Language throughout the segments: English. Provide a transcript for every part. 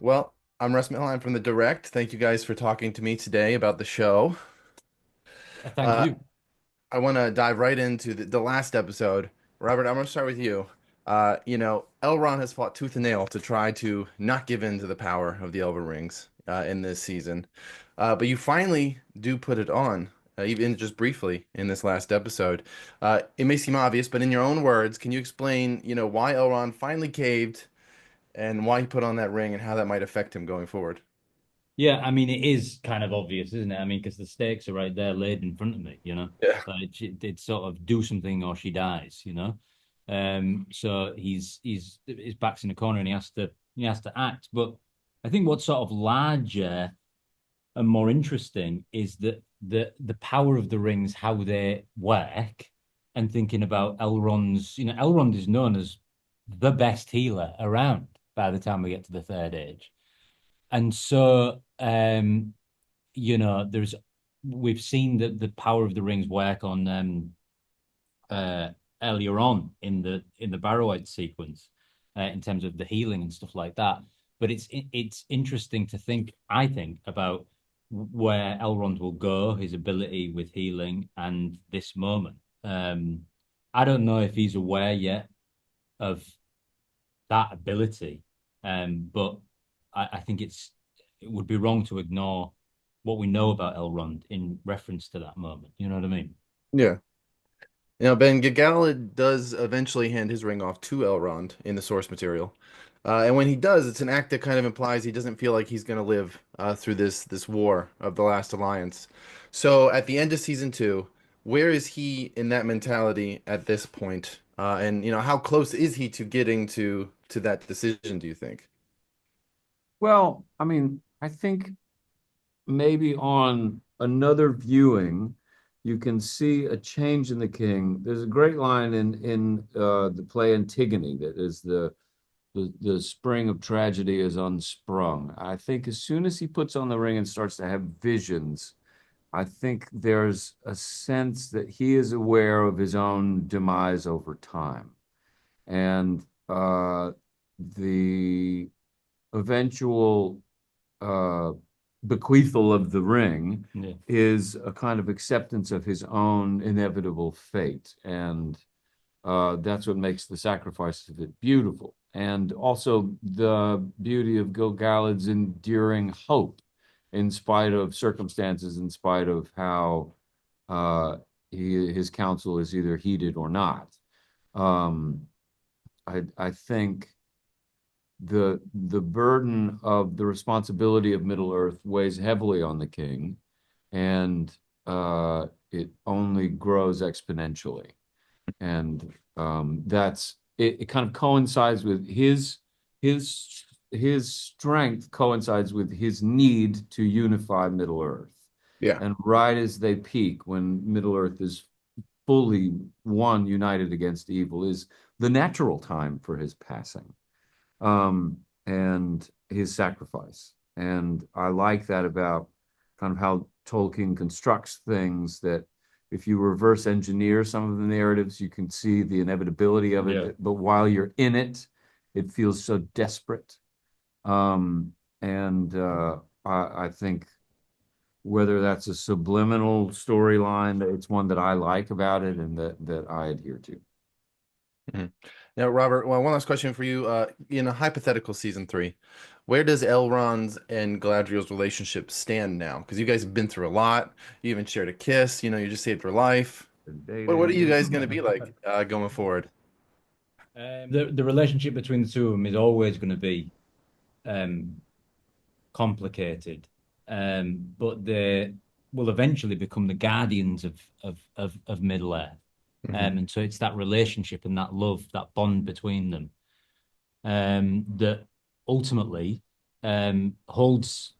Well, I'm Russ Milheim from the Direct. Thank you guys for talking to me today about the show. Thank Uh, you. I want to dive right into the last episode. Robert, I'm going to start with you. Elrond has fought tooth and nail to try to not give in to the power of the Elven Rings in this season. But you finally do put it on, even just briefly in this last episode. It may seem obvious, but in your own words, can you explain, why Elrond finally caved and why he put on that ring and how that might affect him going forward? Yeah, I mean, it is kind of obvious, isn't it? I mean, because the stakes are right there laid in front of me, Yeah. Like it's sort of do something or she dies. So his back's in the corner and he has to act. But I think what's sort of larger and more interesting is that the power of the rings, how they work, and thinking about Elrond is known as the best healer around by the time we get to the third age. And so, there's we've seen the power of the rings work on uh, earlier on in the Barrowite sequence in terms of the healing and stuff like that. But it's interesting to think, I think, about where Elrond will go, his ability with healing, and this moment. I don't know if he's aware yet of that ability, but I think it would be wrong to ignore what we know about Elrond in reference to that moment. You know what I mean? Yeah. Ben Gil-galad does eventually hand his ring off to Elrond in the source material. And when he does, it's an act that kind of implies he doesn't feel like he's going to live through this war of the Last Alliance. So at the end of season two, where is he in that mentality at this point? And how close is he to getting to that decision, do you think? Well, I mean, I think maybe on another viewing, you can see a change in the king. There's a great line in the play Antigone that is the spring of tragedy is unsprung. I think as soon as he puts on the ring and starts to have visions, I think there's a sense that he is aware of his own demise over time. And the eventual uh, bequeathal of the ring Yeah. is a kind of acceptance of his own inevitable fate. And that's what makes the sacrifice of it beautiful. And also the beauty of Gil-galad's enduring hope in spite of circumstances, in spite of how uh, his counsel is either heeded or not. Um, I think the burden of the responsibility of Middle Earth weighs heavily on the king, and it only grows exponentially. And that's it, it kind of coincides with his his strength coincides with his need to unify Middle Earth. Yeah. And right as they peak, when Middle Earth is fully one united against evil, is the natural time for his passing and his sacrifice. And I like that about kind of how Tolkien constructs things that if you reverse engineer some of the narratives, you can see the inevitability of Yeah. it. But while you're in it, it feels so desperate. And I think whether that's a subliminal storyline, it's one that I like about it and that I adhere to. Mhm. Now, Robert, well, one last question for you. In a hypothetical season three, where does Elrond's and Galadriel's relationship stand now? Because you guys have been through a lot. You even shared a kiss. You just saved her life. What are you Dating. guys going to be like going forward? The relationship between the two of them is always going to be um, complicated, but they will eventually become the guardians of Middle Earth. Hmm. And so it's that relationship and that love, that bond between them, that ultimately holds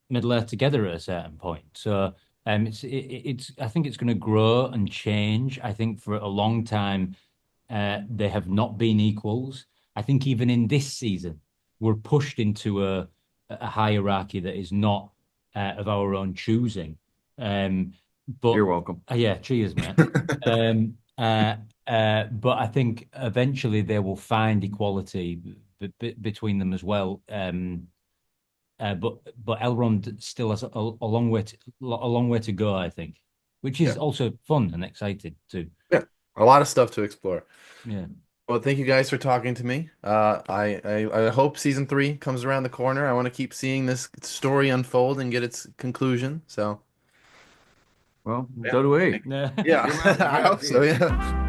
Middle Earth together at a certain point. So it's I think it's going to grow and change. I think for a long time they have not been equals. I think even in this season we're pushed into a hierarchy that is not of our own choosing. But You're welcome. yeah, cheers, mate. Um, but I think eventually they will find equality between them as well. but Elrond still has a long way to go, I think, which is Yeah, also fun and exciting too. yeah, a lot of stuff to explore. Yeah. Well, thank you guys for talking to me. I hope season 3 comes around the corner. I want to keep seeing this story unfold and get its conclusion. So, Well, yeah, so do we. yeah, You're welcome. I Yeah, hope see so. ya. Yeah.